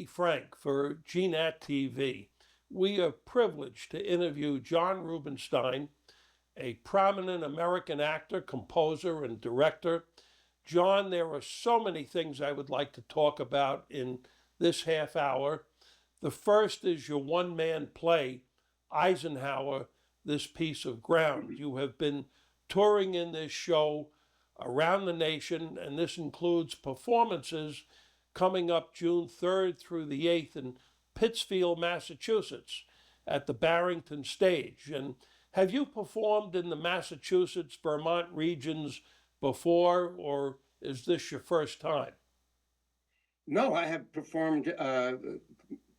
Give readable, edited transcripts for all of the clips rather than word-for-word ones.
Andy Frank for GNAT-TV. We are privileged to interview John Rubinstein, a prominent American actor, composer, and director. John, there are so many things I would like to talk about in this half hour. The first is your one-man play, Eisenhower, This Piece of Ground. You have been touring in this show around the nation, and this includes performances coming up June 3rd through the 8th in Pittsfield, Massachusetts, at the Barrington Stage. And have you performed in the Massachusetts, Vermont regions before, or is this your first time? No, I have performed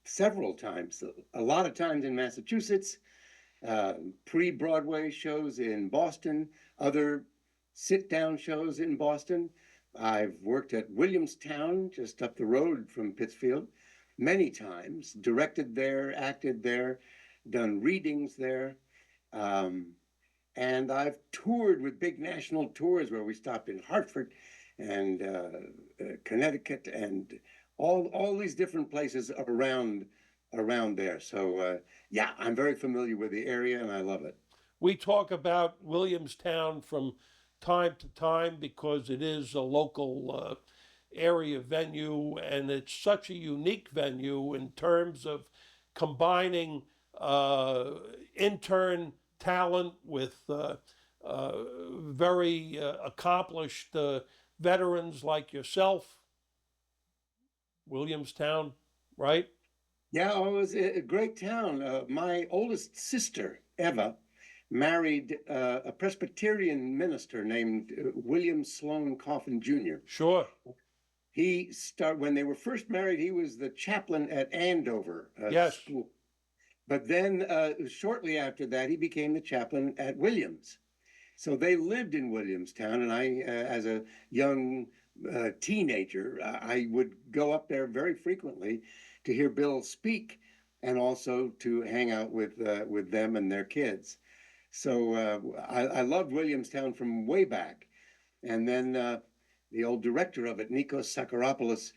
several times, a lot of times in Massachusetts, pre-Broadway shows in Boston, other sit-down shows in Boston. I've worked at Williamstown, just up the road from Pittsfield, many times, directed there, acted there, done readings there. And I've toured with big national tours where we stopped in Hartford and Connecticut and all these different places around there. So yeah, I'm very familiar with the area and I love it. We talk about Williamstown from time to time because it is a local area venue, and it's such a unique venue in terms of combining intern talent with very accomplished veterans like yourself. Williamstown, right? Yeah, it was a great town. My oldest sister, Eva, married a Presbyterian minister named William Sloan Coffin Jr. Sure. When they were first married, he was the chaplain at Andover Yes. School. But then shortly after that, he became the chaplain at Williams. So they lived in Williamstown, and I, as a young teenager, I would go up there very frequently to hear Bill speak and also to hang out with them and their kids. So I loved Williamstown from way back. And then the old director of it, Nikos Sakaropoulos,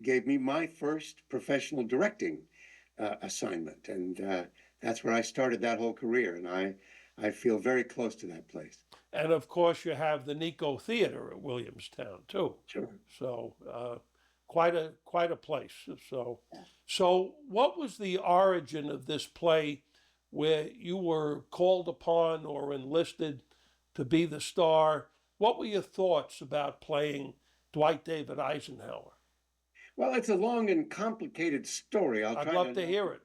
gave me my first professional directing assignment. And that's where I started that whole career. And I feel very close to that place. And of course, you have the Nico Theater at Williamstown too. Sure. So quite a place. So what was the origin of this play, where you were called upon or enlisted to be the star? What were your thoughts about playing Dwight David Eisenhower? Well, it's a long and complicated story. I'd love to hear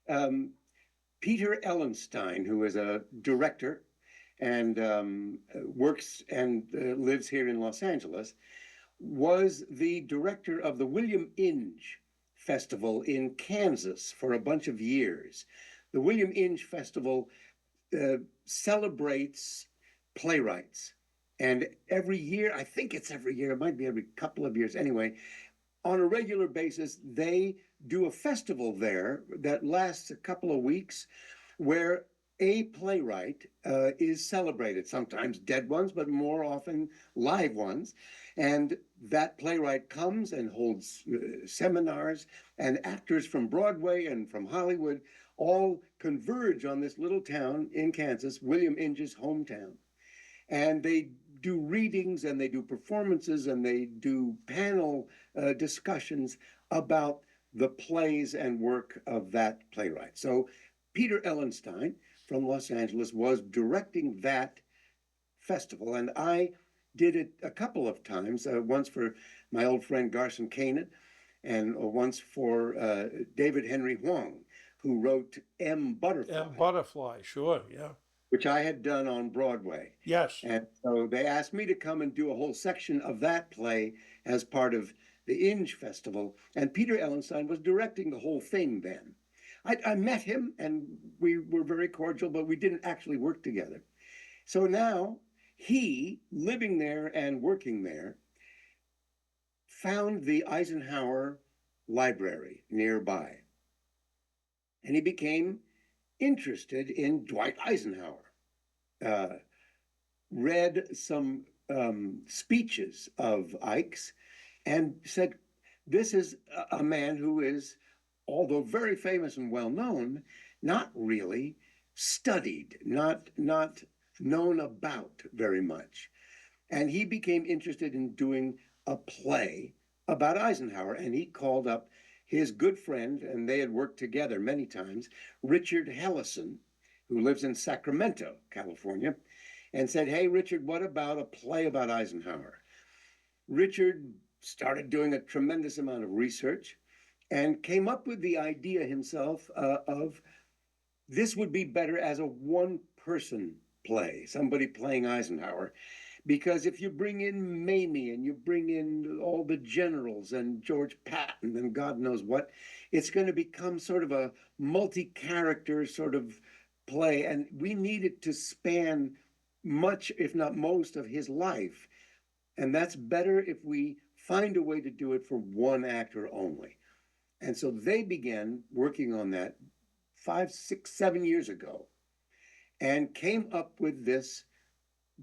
it. Peter Ellenstein, who is a director and works and lives here in Los Angeles, was the director of the William Inge Festival in Kansas for a bunch of years. The William Inge Festival celebrates playwrights. And every year, I think it's every year, it might be every couple of years anyway, on a regular basis, they do a festival there that lasts a couple of weeks where a playwright is celebrated, sometimes dead ones, but more often live ones. And that playwright comes and holds seminars, and actors from Broadway and from Hollywood all converge on this little town in Kansas, William Inge's hometown. And they do readings and they do performances and they do panel discussions about the plays and work of that playwright. So Peter Ellenstein from Los Angeles was directing that festival, and I did it a couple of times, once for my old friend Garson Kanin, and once for David Henry Hwang, who wrote M. Butterfly. M. Butterfly, sure, yeah. Which I had done on Broadway. Yes. And so they asked me to come and do a whole section of that play as part of the Inge Festival, and Peter Ellenstein was directing the whole thing then. I met him, and we were very cordial, but we didn't actually work together. So now, he, living there and working there, found the Eisenhower Library nearby. And he became interested in Dwight Eisenhower, read some speeches of Ike's, and said, This is a man who is, although very famous and well known, not really studied, not known about very much. And he became interested in doing a play about Eisenhower, and he called up his good friend, and they had worked together many times, Richard Hellison, who lives in Sacramento, California, and said, "Hey, Richard, what about a play about Eisenhower?" Richard started doing a tremendous amount of research and came up with the idea himself of this would be better as a one-person play, somebody playing Eisenhower. Because if you bring in Mamie and you bring in all the generals and George Patton and God knows what, it's going to become sort of a multi-character sort of play. And we need it to span much, if not most, of his life. And that's better if we find a way to do it for one actor only. And so they began working on that 5, 6, 7 years ago and came up with this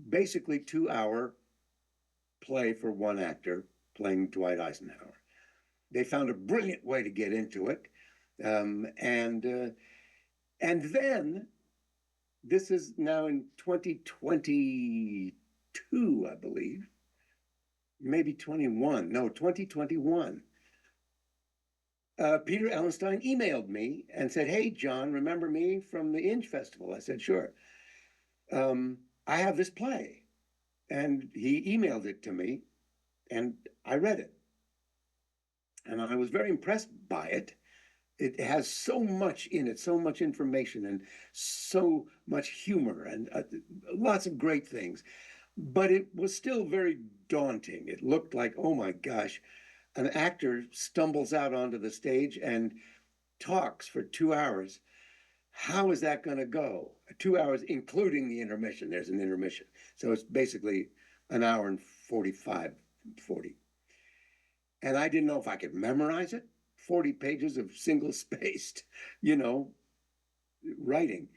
basically 2-hour play for one actor playing Dwight Eisenhower. They found a brilliant way to get into it. And then this is now in 2022, I believe, maybe 21, no, 2021. Peter Ellenstein emailed me and said, "Hey, John, remember me from the Inge Festival?" I said, "Sure. I have this play." And he emailed it to me, and I read it. And I was very impressed by it. It has so much in it, so much information, and so much humor, and lots of great things. But it was still very daunting. It looked like, oh my gosh, an actor stumbles out onto the stage and talks for 2 hours. How is that going to go? 2 hours, including the intermission. There's an intermission. So it's basically an hour and 45, 40. And I didn't know if I could memorize it. 40 pages of single-spaced, writing.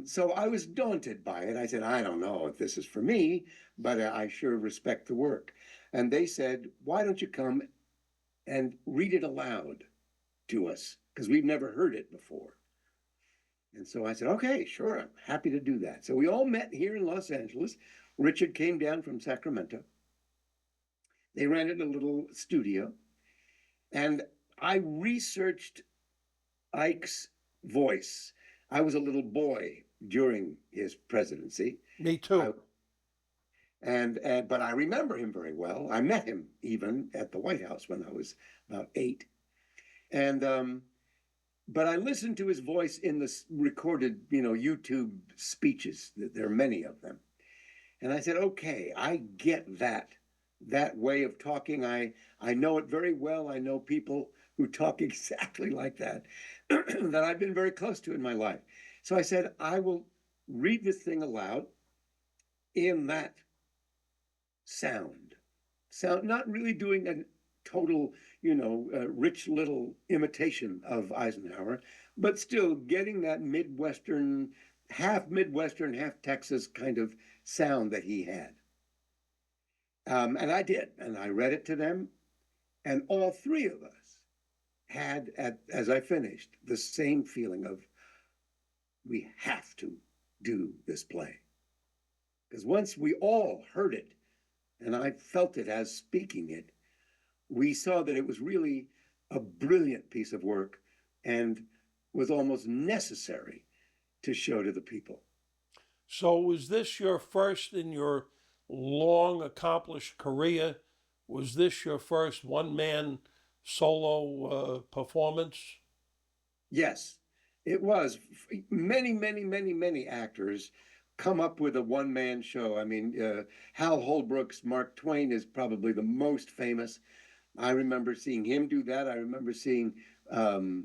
So I was daunted by it. I said, I don't know if this is for me, but I sure respect the work. And they said, why don't you come and read it aloud to us? Because we've never heard it before. And so I said, okay, sure, I'm happy to do that. So we all met here in Los Angeles. Richard came down from Sacramento. They rented a little studio. And I researched Ike's voice. I was a little boy during his presidency. Me too. But I remember him very well. I met him even at the White House when I was about 8. But I listened to his voice in the recorded, YouTube speeches. There are many of them. And I said, okay, I get that way of talking. I know it very well. I know people who talk exactly like that, that I've been very close to in my life. So I said, I will read this thing aloud in that sound, not really doing a total, rich little imitation of Eisenhower, but still getting that Midwestern, half Texas kind of sound that he had. And I did, and I read it to them, and all three of us had, as I finished, the same feeling of, we have to do this play. Because once we all heard it, and I felt it as speaking it, we saw that it was really a brilliant piece of work and was almost necessary to show to the people. So was this your first in your long accomplished career? Was this your first one-man solo performance? Yes, it was. Many actors come up with a one-man show. I mean, Hal Holbrook's Mark Twain is probably the most famous. I remember seeing him do that. I remember seeing the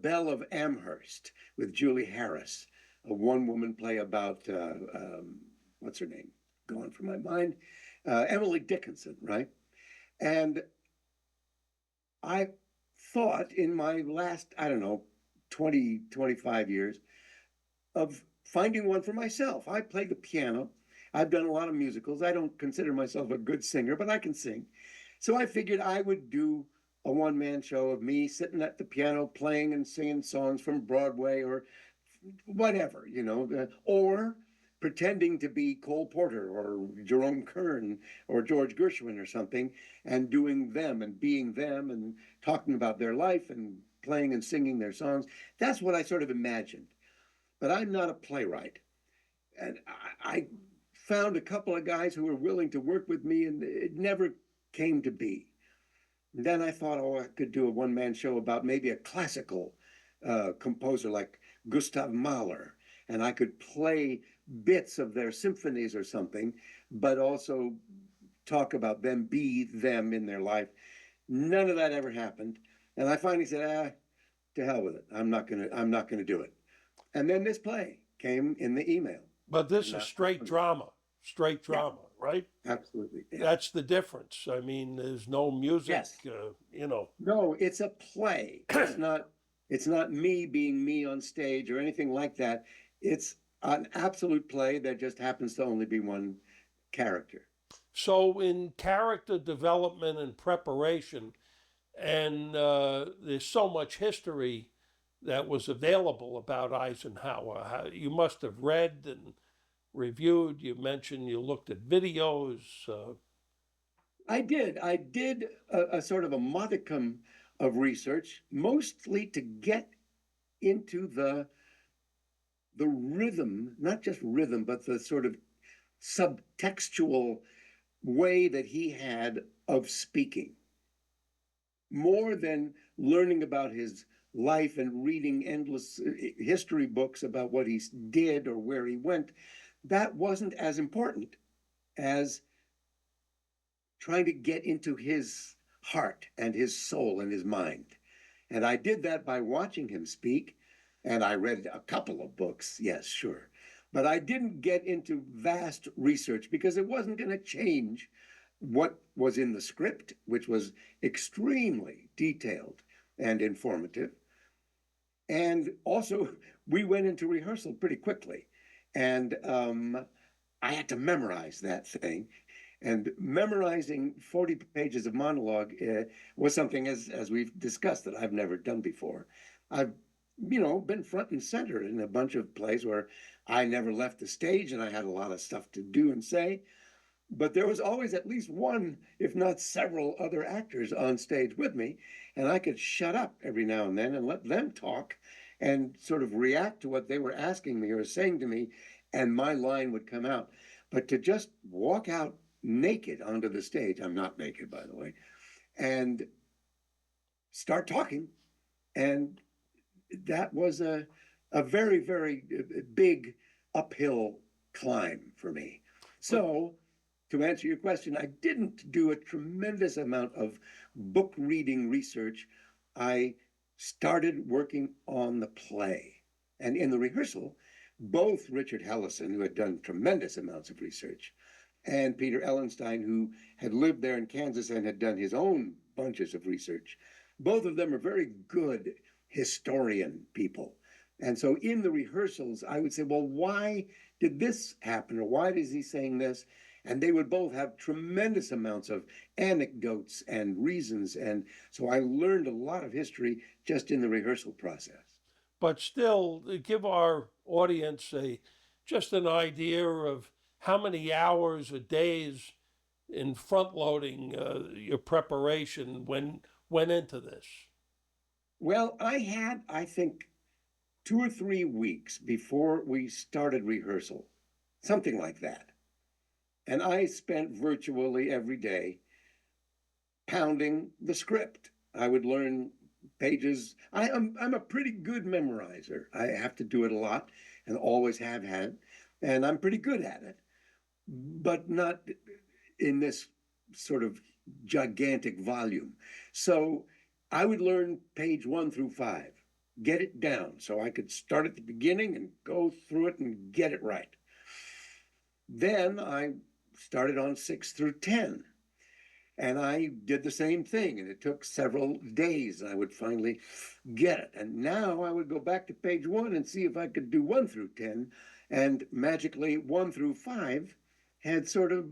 Belle of Amherst with Julie Harris, a one-woman play about what's her name? Gone from my mind. Emily Dickinson, right? And I thought in my last, 20, 25 years of finding one for myself. I play the piano. I've done a lot of musicals. I don't consider myself a good singer, but I can sing. So I figured I would do a one-man show of me sitting at the piano playing and singing songs from Broadway or whatever, or pretending to be Cole Porter or Jerome Kern or George Gershwin or something, and doing them and being them and talking about their life and playing and singing their songs. That's what I sort of imagined. But I'm not a playwright. And I found a couple of guys who were willing to work with me, and it never came to be. And then I thought, I could do a one-man show about maybe a classical composer like Gustav Mahler, and I could play bits of their symphonies or something, but also talk about them, be them in their life. None of that ever happened, and I finally said, to hell with it. I'm not gonna do it. And then this play came in the email. But this is straight drama, Yeah, right? absolutely. Yeah. That's the difference. I mean, there's no music, Yes. No, it's a play. It's not me being me on stage or anything like that. It's an absolute play that just happens to only be one character. So in character development and preparation, and there's so much history that was available about Eisenhower. You must have read and reviewed. You mentioned you looked at videos. I did. I did a sort of a modicum of research, mostly to get into the rhythm, not just rhythm, but the sort of subtextual way that he had of speaking. More than learning about his life and reading endless history books about what he did or where he went, that wasn't as important as trying to get into his heart and his soul and his mind. And I did that by watching him speak, and I read a couple of books, yes, sure. But I didn't get into vast research because it wasn't going to change what was in the script, which was extremely detailed and informative. And also, we went into rehearsal pretty quickly. And I had to memorize that thing. And memorizing 40 pages of monologue was something, as we've discussed, that I've never done before. I've, been front and center in a bunch of plays where I never left the stage and I had a lot of stuff to do and say. But there was always at least one, if not several other actors on stage with me, and I could shut up every now and then and let them talk and sort of react to what they were asking me or saying to me, and my line would come out. But to just walk out naked onto the stage, I'm not naked, by the way, and start talking, and that was a very, very big uphill climb for me. So, to answer your question, I didn't do a tremendous amount of book reading research. I started working on the play. And in the rehearsal, both Richard Hellison, who had done tremendous amounts of research, and Peter Ellenstein, who had lived there in Kansas and had done his own bunches of research, both of them are very good historian people. And so in the rehearsals, I would say, well, why did this happen? Or why is he saying this? And they would both have tremendous amounts of anecdotes and reasons. And so I learned a lot of history just in the rehearsal process. But still, give our audience just an idea of how many hours or days in front loading your preparation went into this. Well, I had, I think, 2 or 3 weeks before we started rehearsal, something like that. And I spent virtually every day pounding the script. I would learn pages. I'm a pretty good memorizer. I have to do it a lot and always have had, and I'm pretty good at it, but not in this sort of gigantic volume. So I would learn page 1 through 5, get it down so I could start at the beginning and go through it and get it right. Then I started on 6 through 10. And I did the same thing, and it took several days, and I would finally get it. And now I would go back to page 1 and see if I could do 1 through 10, and magically 1 through 5 had sort of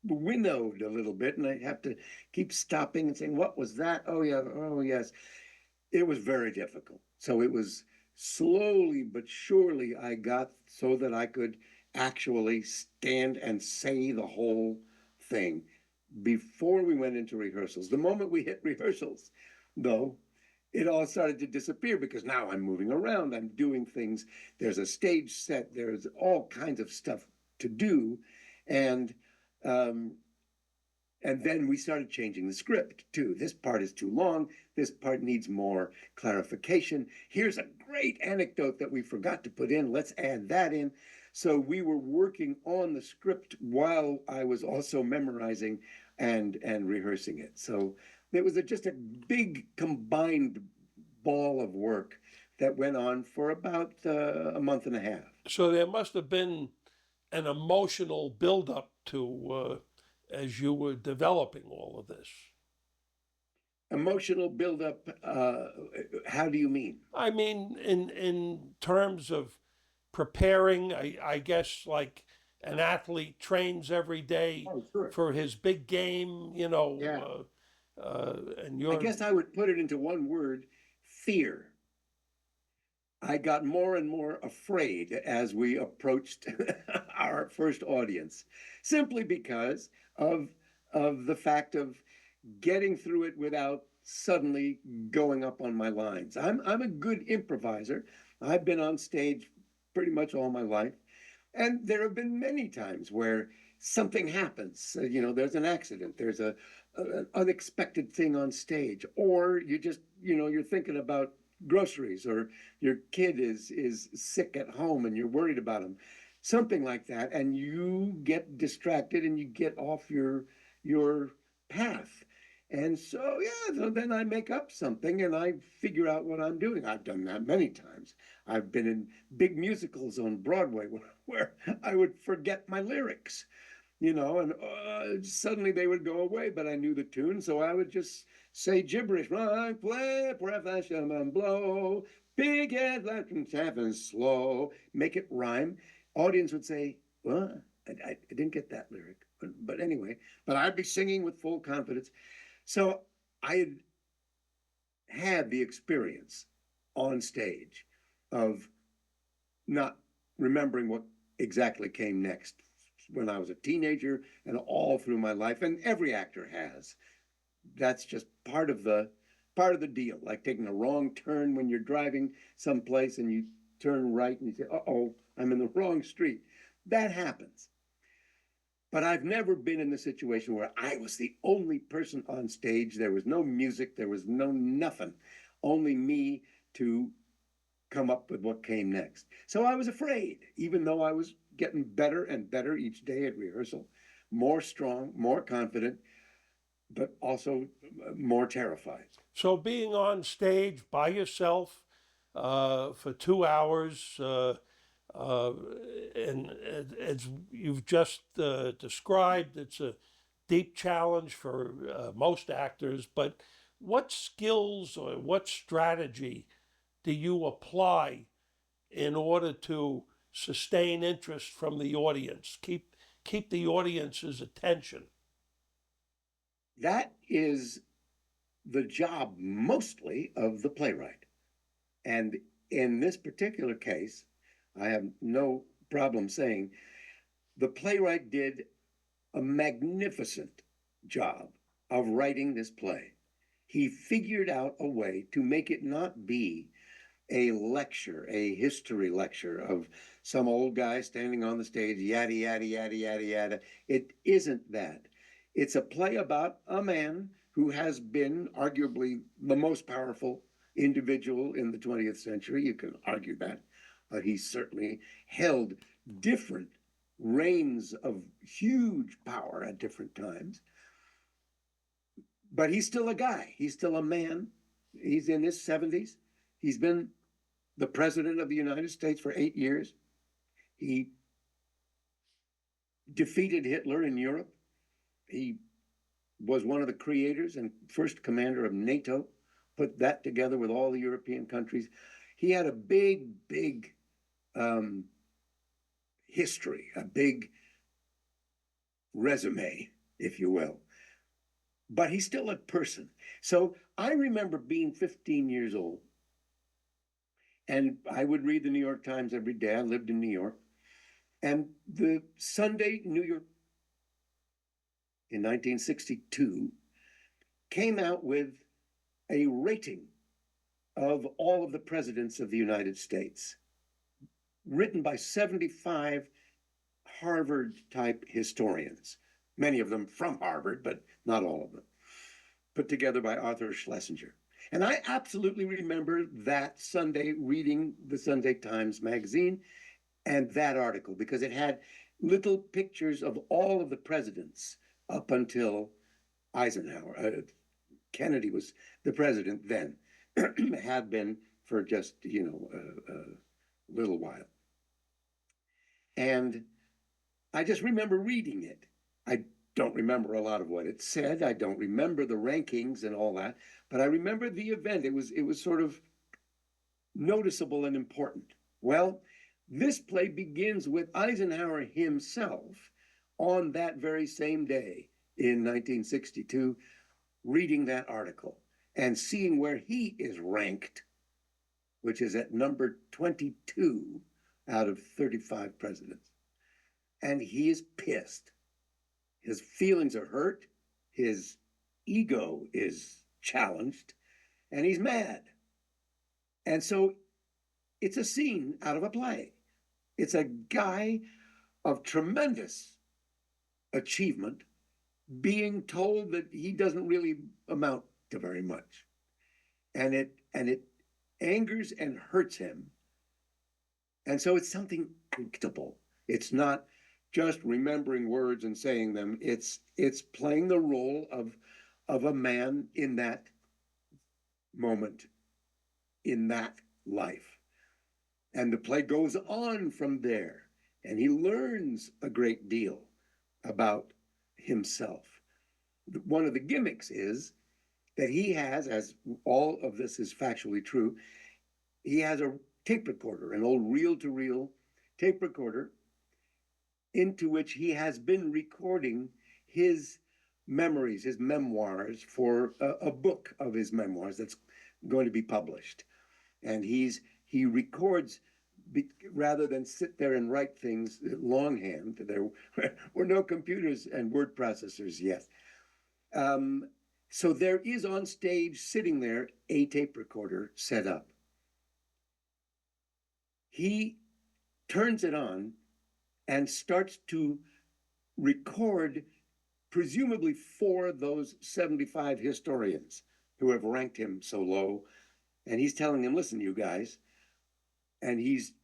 winnowed a little bit, and I have to keep stopping and saying, "What was that? Oh yeah, oh yes." It was very difficult. So it was slowly but surely I got so that I could actually stand and say the whole thing before we went into rehearsals. The moment we hit rehearsals, though, it all started to disappear because now I'm moving around, I'm doing things. There's a stage set, there's all kinds of stuff to do. And um, and then we started changing the script too. This part is too long. This part needs more clarification. Here's a great anecdote that we forgot to put in. Let's add that in. So we were working on the script while I was also memorizing and rehearsing it. So it was just a big combined ball of work that went on for about a month and a half. So there must have been an emotional buildup to as you were developing all of this. Emotional buildup, how do you mean? I mean, in terms of preparing, I guess like an athlete trains every day Oh, sure. for his big game, Yeah. And I you're guess I would put it into one word: fear. I got more and more afraid as we approached our first audience, simply because of the fact of getting through it without suddenly going up on my lines. I'm a good improviser. I've been on stage pretty much all my life, and there have been many times where something happens. There's an accident, there's an unexpected thing on stage, or you just, you're thinking about groceries, or your kid is sick at home and you're worried about him, something like that, and you get distracted and you get off your path. And so, yeah, so then I make up something and I figure out what I'm doing. I've done that many times. I've been in big musicals on Broadway where I would forget my lyrics, and suddenly they would go away, but I knew the tune, so I would just say gibberish. Right, play, profession and blow, big head, left and tap and slow, make it rhyme. Audience would say, "What? I didn't get that lyric." But anyway, but I'd be singing with full confidence. So I had the experience on stage of not remembering what exactly came next when I was a teenager and all through my life, and every actor has. That's just part of the deal. Like taking a wrong turn when you're driving someplace and you turn right and you say, "Uh-oh, I'm in the wrong street." That happens. But I've never been in the situation where I was the only person on stage. There was no music, there was no nothing, only me to come up with what came next. So I was afraid, even though I was getting better and better each day at rehearsal, more strong, more confident, but also more terrified. so being on stage by yourself for 2 hours. Uh, and as you've just described, it's a deep challenge for most actors. But what skills or what strategy do you apply in order to sustain interest from the audience, keep the audience's attention? That is the job mostly of the playwright. And in this particular case, I have no problem saying the playwright did a magnificent job of writing this play. He figured out a way to make it not be a lecture, a history lecture of some old guy standing on the stage, yada, yada, yada, yada, yada. It isn't that. It's a play about a man who has been arguably the most powerful individual in the 20th century. You can argue that, but he certainly held different reigns of huge power at different times. But he's still a guy. He's still a man. He's in his 70s. He's been the president of the United States for 8 years. He defeated Hitler in Europe. He was one of the creators and first commander of NATO, put that together with all the European countries. He had a big, big history, a big resume, if you will. But he's still a person. So I remember being 15 years old, and I would read the New York Times every day. I lived in New York. And the Sunday New York in 1962 came out with a rating of all of the presidents of the United States, written by 75 Harvard-type historians, many of them from Harvard, but not all of them, put together by Arthur Schlesinger. And I absolutely remember that Sunday reading the Sunday Times magazine and that article, because it had little pictures of all of the presidents up until Eisenhower. Kennedy was the president then, had been for just, a little while. And I just remember reading it. I don't remember a lot of what it said. I don't remember the rankings and all that, but I remember the event. It was sort of noticeable and important. Well, this play begins with Eisenhower himself on that very same day in 1962, reading that article and seeing where he is ranked, which is at number 22 out of 35 presidents. And he is pissed. His feelings are hurt, his ego is challenged, and he's mad. And so it's a scene out of a play. It's a guy of tremendous achievement being told that he doesn't really amount to very much. And it angers and hurts him. And so it's something predictable. It's not just remembering words and saying them. It's playing the role of a man in that moment, in that life. And the play goes on from there, and he learns a great deal about himself. One of the gimmicks is that he has, as all of this is factually true, he has a tape recorder, an old reel-to-reel tape recorder, into which he has been recording his memories, his memoirs, for a book of his memoirs that's going to be published. And he records, rather than sit there and write things longhand. There were no computers and word processors yet. So there is on stage, sitting there, a tape recorder set up. He turns it on and starts to record, presumably for those 75 historians who have ranked him so low. And he's telling them, listen, you guys. And he's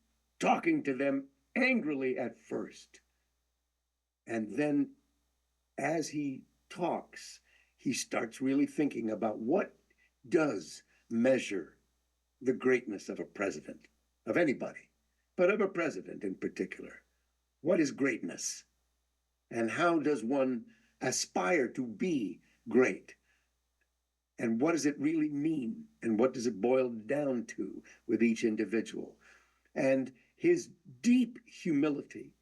talking to them angrily at first. And then as he talks, he starts really thinking about what does measure the greatness of a president, of anybody, but of a president in particular. What is greatness? And how does one aspire to be great? And what does it really mean? And what does it boil down to with each individual? And his deep humility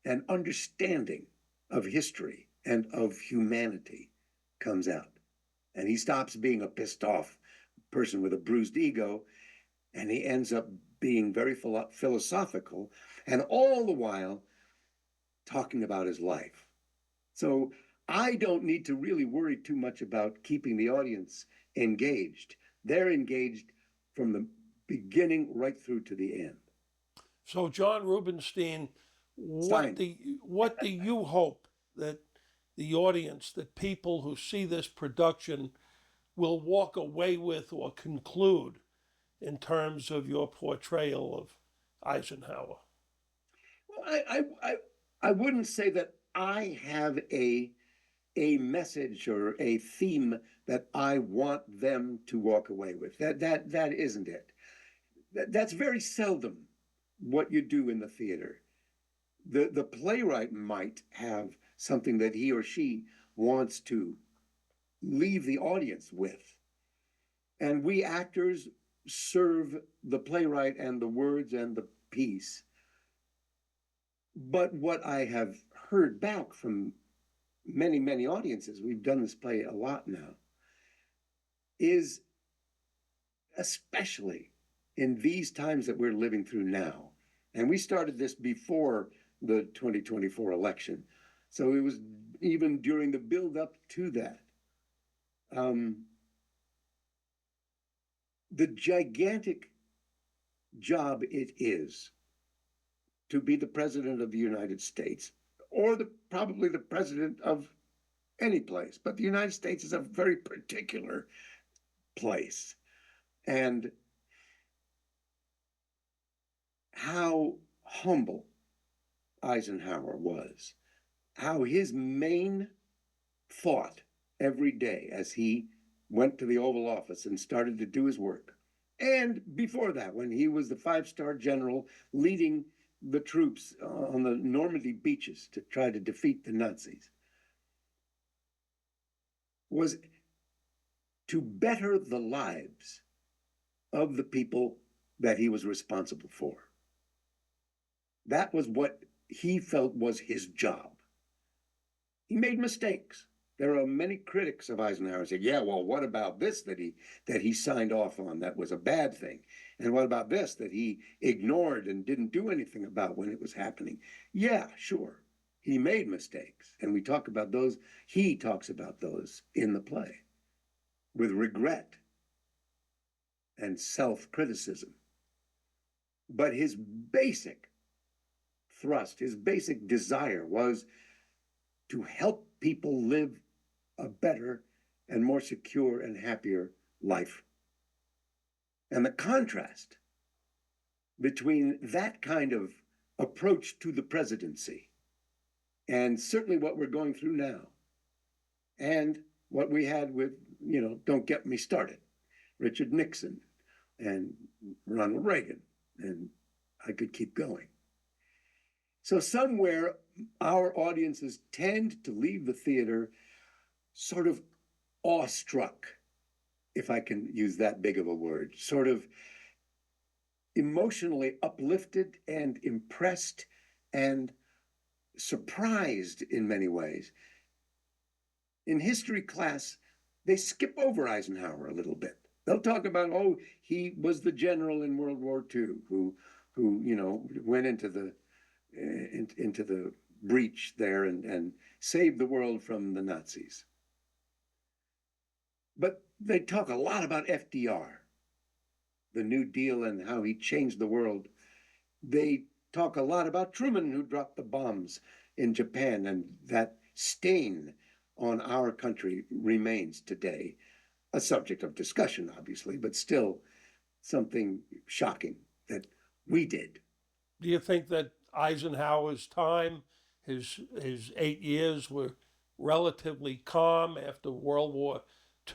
and understanding of history and of humanity comes out. And he stops being a pissed off person with a bruised ego, and he ends up being very philosophical, and all the while talking about his life. So I don't need to really worry too much about keeping the audience engaged. They're engaged from the beginning right through to the end. So, John Rubinstein, what do you hope that the audience, that people who see this production will walk away with or conclude in terms of your portrayal of Eisenhower? Well, I wouldn't say that I have a message or a theme that I want them to walk away with. That isn't it. That's very seldom what you do in the theater. The playwright might have something that he or she wants to leave the audience with. And we actors serve the playwright and the words and the piece. But what I have heard back from many, many audiences, we've done this play a lot now, is especially in these times that we're living through now. And we started this before the 2024 election. So it was even during the build-up to that. The gigantic job it is to be the president of the United States, or probably the president of any place, but the United States is a very particular place. And how humble Eisenhower was, how his main thought every day as he went to the Oval Office and started to do his work, and before that, when he was the five-star general leading the troops on the Normandy beaches to try to defeat the Nazis, was to better the lives of the people that he was responsible for. That was what he felt was his job. He made mistakes. There are many critics of Eisenhower who say, yeah, well, what about this that he signed off on that was a bad thing? And what about this that he ignored and didn't do anything about when it was happening? Yeah, sure. He made mistakes. And we talk about those. He talks about those in the play with regret and self-criticism. But his basic thrust, his basic desire was to help people live a better and more secure and happier life. And the contrast between that kind of approach to the presidency and certainly what we're going through now and what we had with, don't get me started, Richard Nixon and Ronald Reagan, and I could keep going. So somewhere our audiences tend to leave the theater sort of awestruck, if I can use that big of a word, sort of emotionally uplifted and impressed and surprised in many ways. In history class, they skip over Eisenhower a little bit. They'll talk about, he was the general in World War II who went into the breach there and saved the world from the Nazis. But they talk a lot about FDR, the New Deal and how he changed the world. They talk a lot about Truman, who dropped the bombs in Japan, and that stain on our country remains today. A subject of discussion, obviously, but still something shocking that we did. Do you think that Eisenhower's time, his 8 years, were relatively calm after World War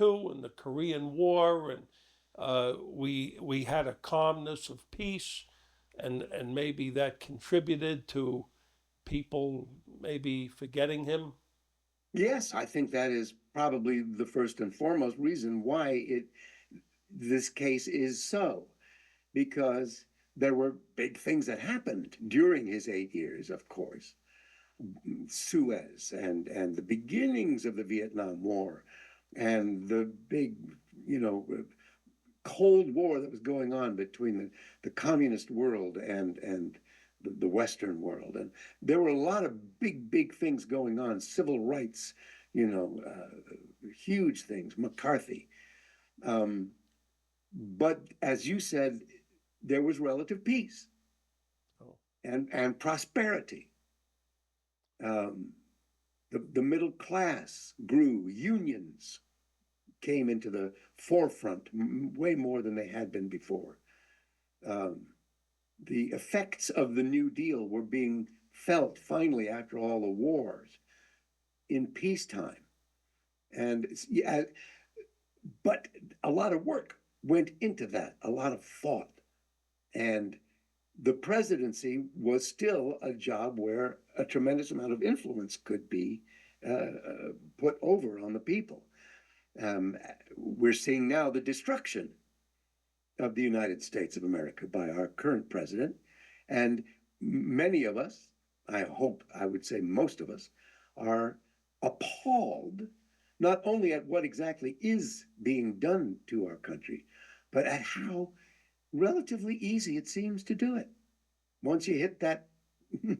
II and the Korean War, and we had a calmness of peace, and maybe that contributed to people maybe forgetting him? Yes, I think that is probably the first and foremost reason why this case is so, because there were big things that happened during his 8 years, of course. Suez and the beginnings of the Vietnam War and the big, Cold War that was going on between the communist world and the Western world. And there were a lot of big things going on, civil rights, huge things, McCarthy. But as you said, there was relative peace and prosperity. The middle class grew, unions came into the forefront way more than they had been before. The effects of the New Deal were being felt finally after all the wars in peacetime. And but a lot of work went into that, a lot of thought. And the presidency was still a job where a tremendous amount of influence could be put over on the people. We're seeing now the destruction of the United States of America by our current president. And many of us I hope, I would say most of us, are appalled not only at what exactly is being done to our country, but at how relatively easy it seems to do it. Once you hit that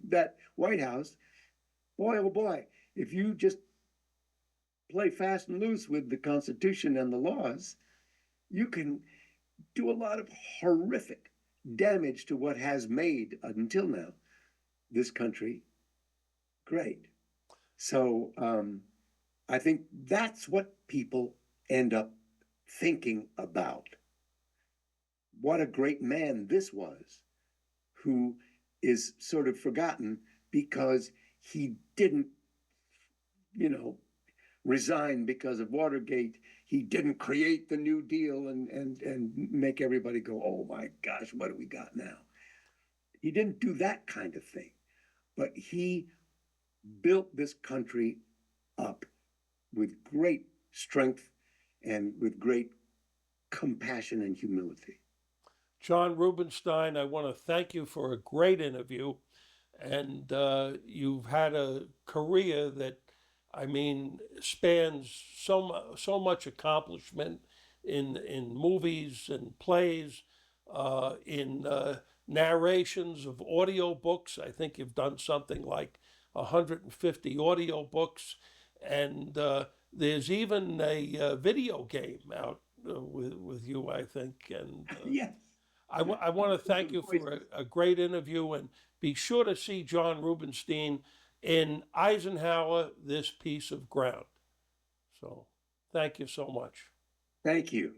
that White House, boy oh boy, if you just play fast and loose with the Constitution and the laws, you can do a lot of horrific damage to what has made, until now, this country great. So I think that's what people end up thinking about. What a great man this was, who is sort of forgotten because he didn't, you know, resign because of Watergate. He didn't create the New Deal and make everybody go, oh my gosh, what do we got now? He didn't do that kind of thing, but he built this country up with great strength and with great compassion and humility. John Rubinstein, I want to thank you for a great interview. And you've had a career that, I mean, spans so much accomplishment in movies and plays, in narrations of audio books. I think you've done something like 150 audio books, and there's even a video game out with you, I think. And Yes. I want to thank you for a great interview, and be sure to see John Rubinstein in Eisenhower, This Piece of Ground. So thank you so much. Thank you.